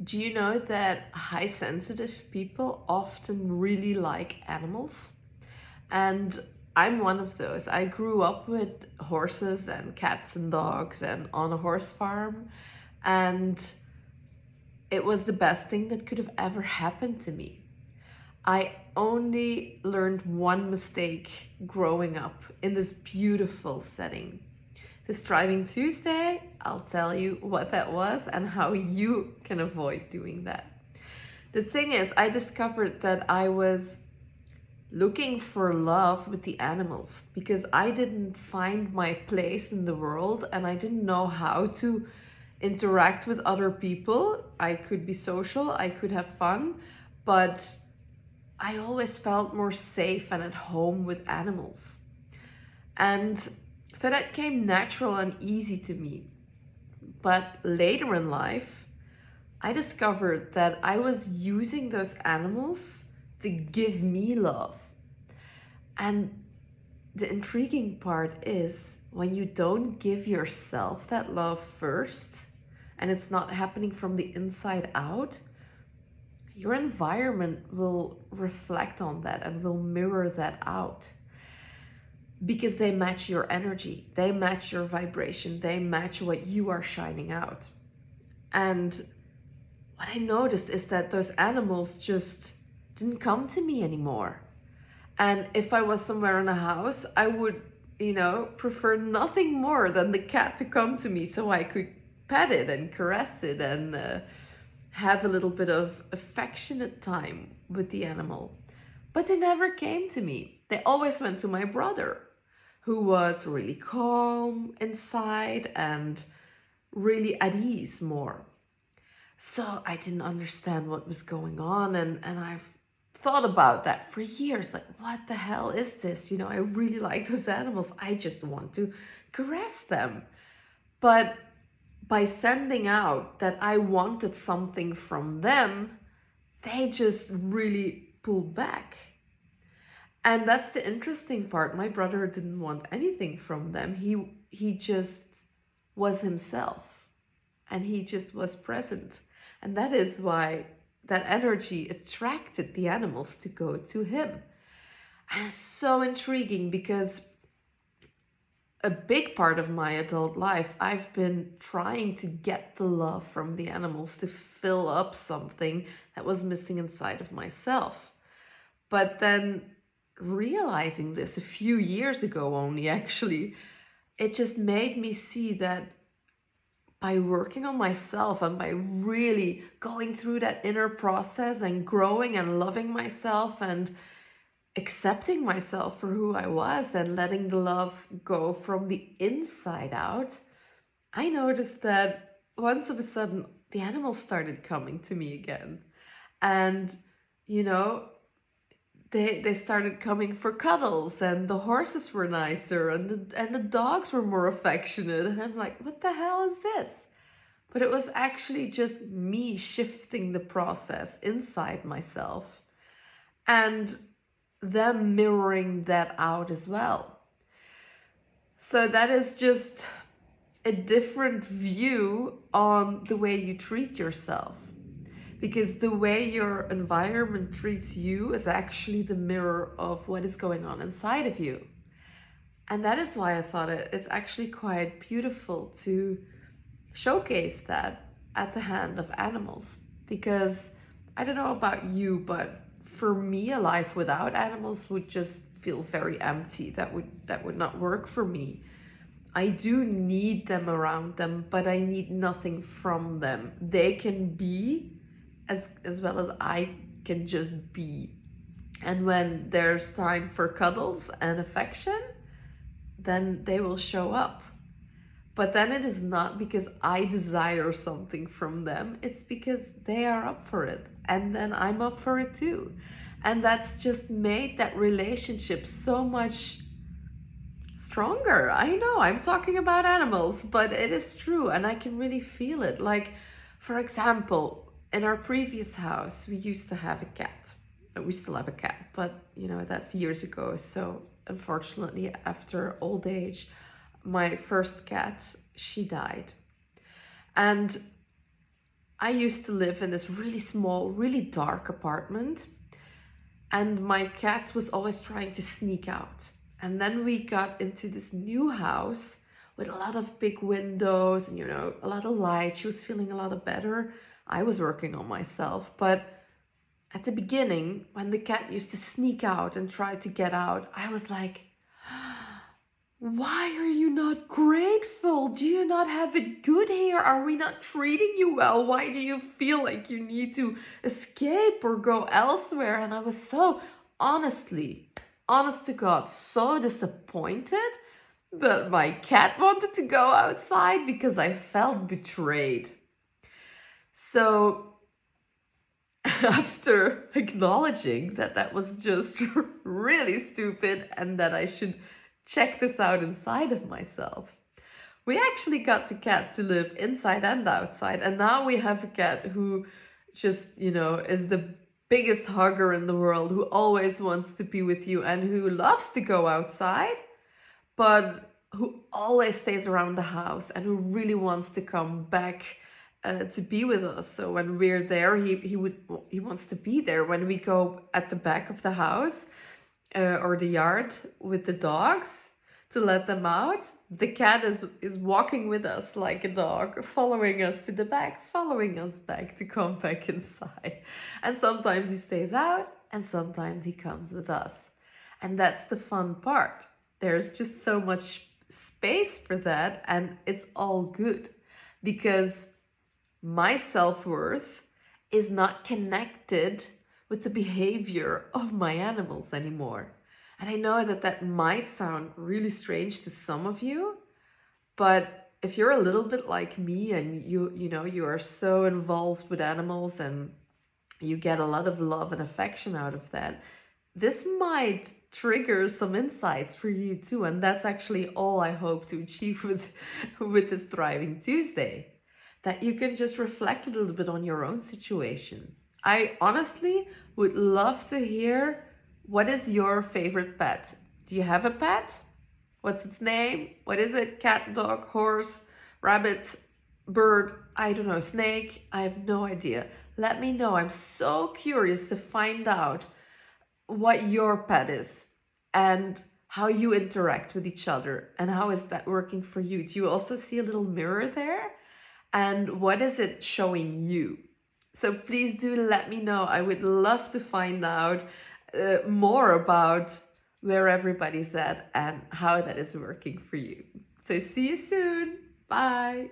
Do you know that high sensitive people often really like animals? And I'm one of those. I grew up with horses and cats and dogs and on a horse farm, and it was the best thing that could have ever happened to me. I only learned one mistake growing up in this beautiful setting. This Driving Tuesday, I'll tell you what that was and how you can avoid doing that. The thing is, I discovered that I was looking for love with the animals because I didn't find my place in the world and I didn't know how to interact with other people. I could be social, I could have fun, but I always felt more safe and at home with animals. And so that came natural and easy to me. But later in life, I discovered that I was using those animals to give me love. And the intriguing part is when you don't give yourself that love first, and it's not happening from the inside out, your environment will reflect on that and will mirror that out because they match your energy, they match your vibration, they match what you are shining out. And what I noticed is that those animals just didn't come to me anymore. And if I was somewhere in a house, I would, prefer nothing more than the cat to come to me so I could pet it and caress it and have a little bit of affectionate time with the animal. But they never came to me. They always went to my brother, who was really calm inside and really at ease more. So I didn't understand what was going on, and I've thought about that for years. Like, what the hell is this? I really like those animals. I just want to caress them. But by sending out that I wanted something from them, they just really pulled back. And that's the interesting part. My brother didn't want anything from them. He just was himself and he just was present. And that is why that energy attracted the animals to go to him. And it's so intriguing because a big part of my adult life, I've been trying to get the love from the animals to fill up something that was missing inside of myself. But then realizing this a few years ago only, actually, it just made me see that by working on myself and by really going through that inner process and growing and loving myself and accepting myself for who I was and letting the love go from the inside out, I noticed that once of a sudden the animals started coming to me again. And, they started coming for cuddles, and the horses were nicer and the dogs were more affectionate. And I'm like, what the hell is this? But it was actually just me shifting the process inside myself and them mirroring that out as well. So that is just a different view on the way you treat yourself. Because the way your environment treats you is actually the mirror of what is going on inside of you. And that is why I thought it's actually quite beautiful to showcase that at the hand of animals. Because I don't know about you, but for me, a life without animals would just feel very empty. That would not work for me. I do need them around them, but I need nothing from them. They can be as well as I can just be. And when there's time for cuddles and affection, then they will show up. But then it is not because I desire something from them, it's because they are up for it. And then I'm up for it too. And that's just made that relationship so much stronger. I know I'm talking about animals, but it is true. And I can really feel it. Like, for example, in our previous house, we used to have a cat. We still have a cat, but that's years ago. So unfortunately, after old age, my first cat, she died. And I used to live in this really small, really dark apartment, and my cat was always trying to sneak out. And then we got into this new house with a lot of big windows and, a lot of light. She was feeling a lot better. I was working on myself, but at the beginning, when the cat used to sneak out and try to get out, I was like, why are you not grateful? Do you not have it good here? Are we not treating you well? Why do you feel like you need to escape or go elsewhere? And I was so honest to God, so disappointed that my cat wanted to go outside because I felt betrayed. So after acknowledging that that was just really stupid and that I should check this out inside of myself, we actually got the cat to live inside and outside. And now we have a cat who just, is the biggest hugger in the world, who always wants to be with you and who loves to go outside, but who always stays around the house and who really wants to come back to be with us. So when we're there, he wants to be there. When we go at the back of the house or the yard with the dogs to let them out, the cat is walking with us like a dog, following us to the back, following us back to come back inside. And sometimes he stays out and sometimes he comes with us. And that's the fun part. There's just so much space for that, and it's all good because my self-worth is not connected with the behavior of my animals anymore. And I know that that might sound really strange to some of you, but if you're a little bit like me and you are so involved with animals and you get a lot of love and affection out of that, this might trigger some insights for you too. And that's actually all I hope to achieve with this Thriving Tuesday. That you can just reflect a little bit on your own situation. I honestly would love to hear, what is your favorite pet? Do you have a pet? What's its name? What is it? Cat, dog, horse, rabbit, bird, I don't know, snake? I have no idea. Let me know. I'm so curious to find out what your pet is and how you interact with each other and how is that working for you. Do you also see a little mirror there? And what is it showing you? So please do let me know. I would love to find out more about where everybody's at and how that is working for you. So see you soon. Bye.